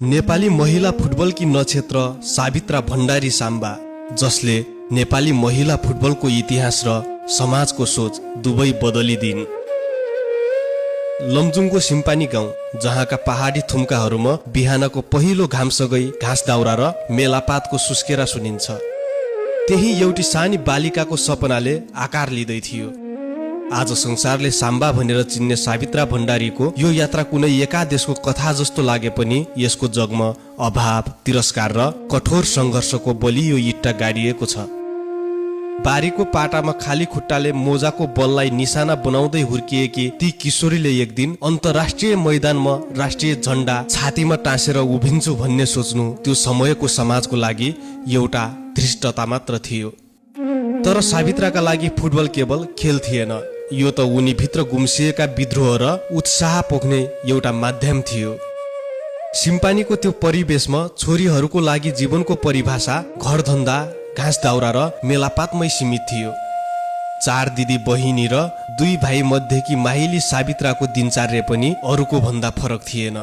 नेपाली महिला फुटबलकी नक्षत्र सावित्रा भण्डारी साम्बा, जसले नेपाली महिला फुटबलको इतिहास र समाजको सोच दुवै बदलिदिन्। लमजुङको सिम्पानी गाउँ, जहाँका पहाडी थुम्काहरूमा बिहानको पहिलो घामसँगै घाँस दाउरा र मेलापातको सुस्केरा सुनिन्छ। त्यही एउटी सानी बालिकाको सपनाले आकार लिँदै थियो। आज संसारले साम्बा भनेर चिन्ने सावित्रा भण्डारीको यो यात्रा कुनै एका देशको कथा जस्तो लागे पनि यसको जगमा अभाव, तिरस्कार र कठोर सङ्घर्षको बलियो इट्टा गाडिएको छ। बारीको पाटामा खाली खुट्टाले मोजाको बललाई निशाना बनाउँदै हुर्किएकी ती किशोरीले एक दिन अन्तर्राष्ट्रिय मैदानमा राष्ट्रिय झण्डा छातीमा टाँसेर उभिन्छु भन्ने सोच्नु त्यो समयको समाजको लागि एउटा धृष्टता मात्र थियो। तर सावित्राका लागि फुटबल केवल खेल थिएन, यो त उनी भित्र गुम्सिएका विद्रोह र उत्साह पोख्ने एउटा माध्यम थियो। सिम्पानीको त्यो परिवेशमा छोरीहरूको लागि जीवनको परिभाषा घरधन्दा, घाँस दाउरा र मेलापातमै सीमित थियो। 4 दिदी बहिनी र 2 भाइ मध्येकी माहिली सावित्राको दिनचर्या पनि अरूको भन्दा फरक थिएन।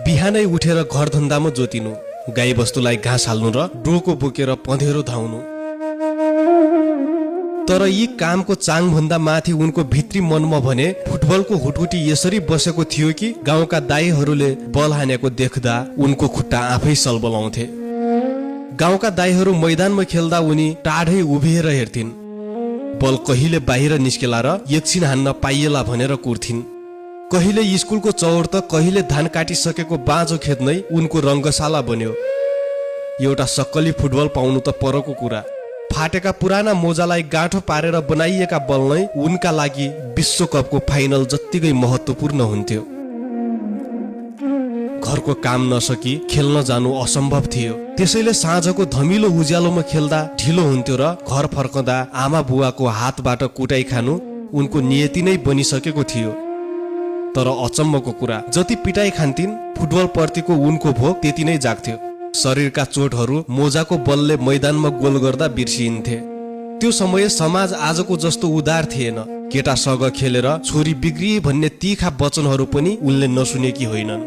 बिहानै उठेर घरधन्दामा जोतिनु, गाई बस्तुलाई घाँस हाल्नु र डोको बोकेर पँधेरो धाउनु। तर यी कामको चाङभन्दा माथि उनको भित्री मनमा भने फुटबलको हुटहुटी यसरी बसेको थियो कि गाउँका दाइहरूले बल हानेको देख्दा उनको खुट्टा आफै सलबलाउँथे। गाउँका दाइहरू मैदानमा खेल्दा उनी टाढै उभिएर हेर्थिन्। बल कहिले बाहिर निस्केला र एकछिन हान्न पाइएला भनेर कुर्थिन्। कहिले स्कुलको चौर त कहिले धान काटिसकेको बाँझो खेत नै उनको रङ्गशाला बन्यो। एउटा सक्कली फुटबल पाउनु त परको कुरा, फाटेका पुराना मोजालाई गाँठो पारेर बनाइएका बल नै उनका लागि विश्वकपको फाइनल जत्तिकै महत्त्वपूर्ण हुन्थ्यो। घरको काम नसकी खेल्न जानु असम्भव थियो, त्यसैले साँझको धमिलो उज्यालोमा खेल्दा ढिलो हुन्थ्यो र घर फर्कँदा आमा बुवाको हातबाट कुटाइ खानु उनको नियति नै बनिसकेको थियो। तर अचम्मको कुरा, जति पिटाइ खान्थिन् फुटबल प्रतिको उनको भोक त्यति नै जाग्थ्यो। शरीरका चोटहरू मोजाको बलले मैदानमा गोल गर्दा बिर्सिन्थे। त्यो समय समाज आजको जस्तो उदार थिएन। केटासँग खेलेर छोरी बिग्रिए भन्ने तीखा वचनहरू पनि उनले नसुनेकी होइनन्।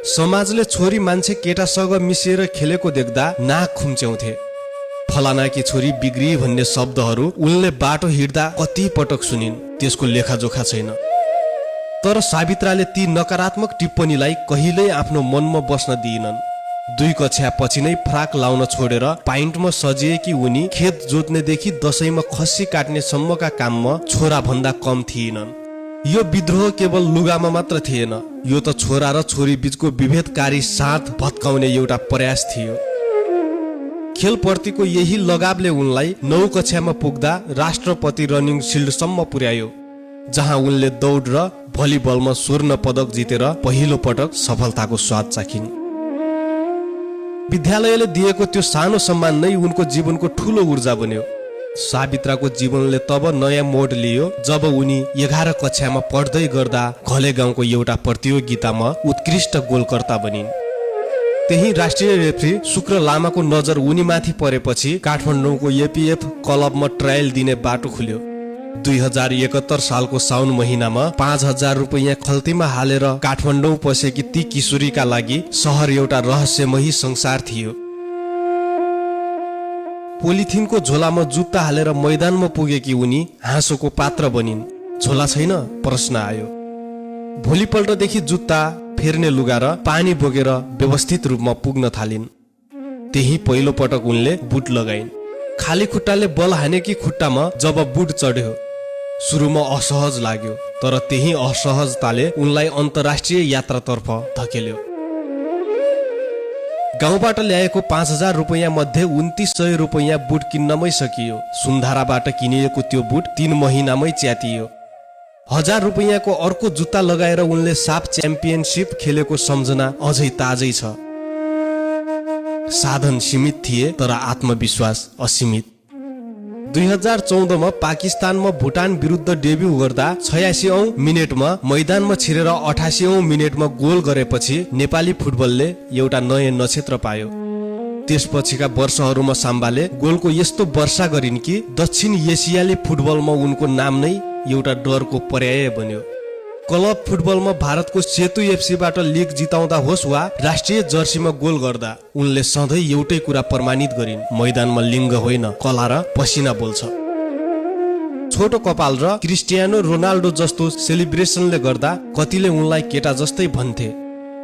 समाजले छोरी मान्छे केटासँग मिसिएर खेलेको देख्दा नाक खुम्च्याउँथे। फलानाकी छोरी बिग्रिए भन्ने शब्दहरू उनले बाटो हिँड्दा कति पटक सुनिन्, त्यसको लेखाजोखा छैन। तर सावित्राले ती नकारात्मक टिप्पणीलाई कहिल्यै आफ्नो मनमा बस्न दिइनन्। 2 कक्षा पछि नै फ्राक लाउन छोडेर पाइन्टमा सजिएकी उनी खेत जोत्नेदेखि दशैंमा खसी काट्ने सम्मका काममा छोरा भन्दा कम थिएनन्। यो विद्रोह केवल लुगामा मात्र थिएन, यो त छोरा र छोरी बीचको विभेदकारी साथ भत्काउने एउटा प्रयास थियो। खेलप्रतिको यही लगावले उनलाई 9 कक्षामा पुग्दा राष्ट्रपति रनिङ सिल्डसम्म पुर्यायो, जहाँ उनले दौड र भलिबलमा स्वर्ण पदक जितेर पहिलो पटक सफलताको स्वाद चाखिन्। विद्यालयले दिएको त्यो सानो सम्मान नै उनको जीवनको ठूलो ऊर्जा बन्यो। सावित्राको जीवनले तब नयाँ मोड लियो जब उनी 11 कक्षामा पढ्दै गर्दा घले गाउँको एउटा प्रतियोगितामा उत्कृष्ट गोलकर्ता बनिन्। त्यही राष्ट्रिय रेफ्री शुक्र लामाको नजर उनीमाथि परेपछि काठमाडौँको एपीएफ क्लबमा ट्रायल दिने बाटो खुल्यो। 2071 सालको साउन महिनामा 5000 रुपैयाँ खल्तीमा हालेर काठमाडौँ पसेकी ती किशोरीका लागि सहर एउटा रहस्यमयी संसार थियो। पोलिथिनको झोलामा जुत्ता हालेर मैदानमा पुगेकी उनी हाँसोको पात्र बनिन्। झोला छैन? प्रश्न आयो। भोलिपल्टदेखि जुत्ता, फेर्ने लुगा र पानी बोकेर व्यवस्थित रूपमा पुग्न थालिन्। त्यही पहिलो पटक उनले बुट लगाइन्। खाली खुट्टाले बल हानेकी खुट्टामा जब बुट चढ्यो, सुरुमा असहज लाग्यो, तर त्यही असहजताले उनलाई अन्तर्राष्ट्रिय यात्रातर्फ धकेल्यो। गाउँबाट ल्याएको 5000 रुपैयाँ मध्ये 2900 रुपैयाँ बुट किन्नमै सकियो। सुन्धाराबाट किनिएको त्यो बुट 3 महिनामै च्यातियो। 1000 रुपैयाँको अर्को जुत्ता लगाएर उनले साफ च्याम्पियनसिप खेलेको सम्झना अझै ताजै छ। साधन सीमित थिए तर आत्मविश्वास असीमित। 2014 मा पाकिस्तानमा भुटान विरुद्ध डेब्यू गर्दा 86औं मिनेटमा मैदानमा छिरेर 88औं मिनेटमा गोल गरेपछि नेपाली फुटबलले एउटा नयाँ नक्षत्र पायो। त्यसपछिका वर्षहरूमा साम्बाले गोलको यस्तो वर्षा गरिन् कि दक्षिण एसियाली फुटबलमा उनको नाम नै एउटा डरको पर्याय बन्यो। क्लब फुटबलमा भारतको सेतु एफसीबाट लिग जिताउँदा होस् वा राष्ट्रिय जर्सीमा गोल गर्दा उनले सधैँ एउटै कुरा प्रमाणित गरिन्, मैदानमा लिङ्ग होइन कला र पसिना बोल्छ। छोटो कपाल र क्रिस्टियानो रोनाल्डो जस्तो सेलिब्रेसनले गर्दा कतिले उनलाई केटा जस्तै भन्थे,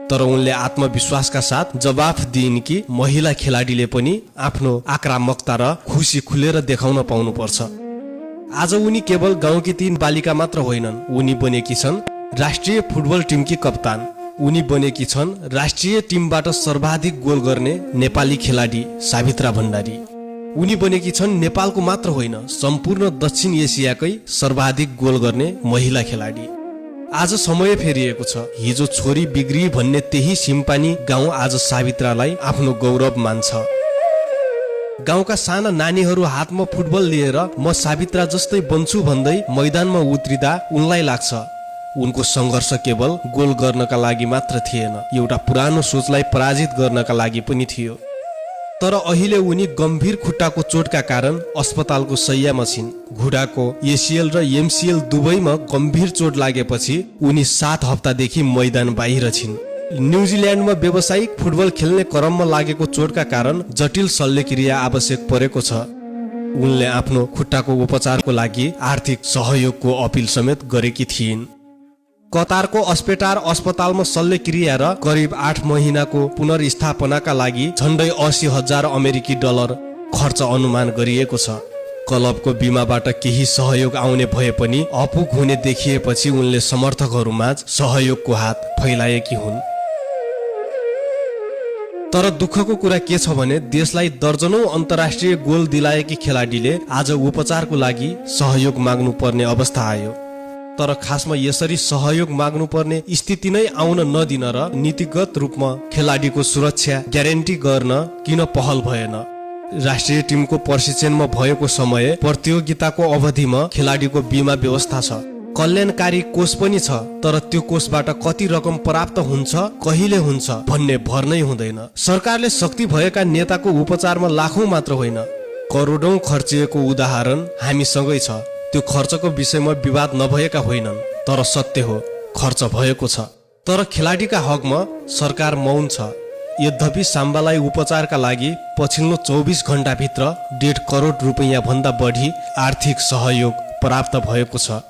तर उनले आत्मविश्वासका साथ जवाफ दिइन् कि महिला खेलाडीले पनि आफ्नो आक्रामकता र खुसी खुलेर देखाउन पाउनुपर्छ। आज उनी केवल गाउँकी 3 बालिका मात्र होइनन्, उनी बनेकी छन् राष्ट्रिय फुटबल टिमकी कप्तान। उनी बनेकी छन् राष्ट्रिय टिमबाट सर्वाधिक गोल गर्ने नेपाली खेलाडी सावित्रा भण्डारी। उनी बनेकी छन् नेपालको मात्र होइन सम्पूर्ण दक्षिण एसियाकै सर्वाधिक गोल गर्ने महिला खेलाडी। आज समय फेरिएको छ। हिजो छोरी बिग्री भन्ने त्यही सिम्पानी गाउँ आज सावित्रालाई आफ्नो गौरव मान्छ। गाउँका साना नानीहरू हातमा फुटबल लिएर म सावित्रा जस्तै बन्छु भन्दै मैदानमा उत्रिदा उनलाई लाग्छ उनको सङ्घर्ष केवल गोल गर्नका लागि मात्र थिएन, एउटा पुरानो सोचलाई पराजित गर्नका लागि पनि थियो। तर अहिले उनी गम्भीर खुट्टाको चोटका कारण अस्पतालको शैय्यामा छिन्। घुँडाको एसिएल र एमसिएल दुवैमा गम्भीर चोट लागेपछि उनी 7 हप्तादेखि मैदान बाहिर छिन्। न्युजिल्यान्डमा व्यावसायिक फुटबल खेल्ने क्रममा लागेको चोटका कारण जटिल शल्यक्रिया आवश्यक परेको छ। उनले आफ्नो खुट्टाको उपचारको लागि आर्थिक सहयोगको अपिल समेत गरेकी थिइन्। कतारको अस्पेटार अस्पतालमा शल्यक्रिया र करिब 8 महिनाको पुनर्स्थापनाका लागि झन्डै 80,000 अमेरिकी डलर खर्च अनुमान गरिएको छ। क्लबको बिमाबाट केही सहयोग आउने भए पनि अपुग हुने देखिएपछि उनले समर्थकहरूमाझ सहयोगको हात फैलाएकी हुन्। तर दुःखको कुरा के छ भने देशलाई दर्जनौं अन्तर्राष्ट्रिय गोल दिलाएकी खेलाडीले आज उपचारको लागि सहयोग माग्नु पर्ने अवस्था आयो। तर खासमा यसरी सहयोग माग्नुपर्ने स्थिति नै आउन नदिन र नीतिगत रूपमा खेलाडीको सुरक्षा ग्यारेन्टी गर्न किन पहल भएन? राष्ट्रिय टिमको प्रशिक्षणमा भएको समय प्रतियोगिताको अवधिमा खेलाडीको बिमा व्यवस्था छ, कल्याणकारी कोष पनि छ, तर त्यो कोषबाट कति रकम प्राप्त हुन्छ कहिले हुन्छ भन्ने भर नै हुँदैन। सरकारले शक्ति भएका नेताको उपचारमा लाखौं मात्र होइन करोडौं खर्चिएको उदाहरण हामीसँगै छ। त्यो खर्चको विषयमा विवाद नभएका होइनन्, तर सत्य हो खर्च भएको छ। तर खेलाडीका हकमा सरकार मौन छ। यद्यपि साम्बालाई उपचारका लागि पछिल्लो 24 घण्टाभित्र 1.5 करोड रुपैयाँ भन्दा बढी आर्थिक सहयोग प्राप्त भएको छ।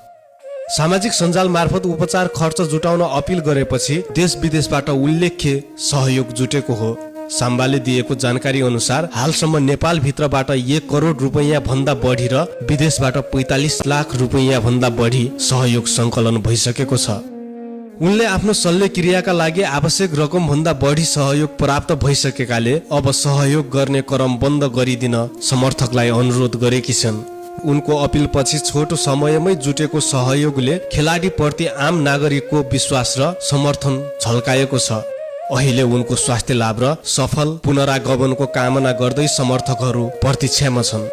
सामाजिक सञ्जाल मार्फत उपचार खर्च जुटाउन अपिल गरेपछि देश विदेशबाट उल्लेख्य सहयोग जुटेको हो। साम्बाले दिएको जानकारी अनुसार हालसम्म नेपाल भित्रबाट 1 करोड रुपैयाँ भन्दा बढी र विदेशबाट 45 लाख रुपैयाँ भन्दा बढी सहयोग सङ्कलन भइसकेको छ। उनले आफ्नो शल्यक्रियाका लागि आवश्यक रकम भन्दा बढी सहयोग प्राप्त भइसकेकाले अब सहयोग गर्ने क्रम बन्द गरिदिन समर्थकलाई अनुरोध गरेकी छन्। उनको अपिलपछि छोटो समयमै जुटेको सहयोगले खेलाडीप्रति आम नागरिकको विश्वास र समर्थन झल्काएको छ। अहिले उनको स्वास्थ्य लाभ र सफल पुनरागमनको कामना गर्दै समर्थकहरू प्रतीक्षामा छन्।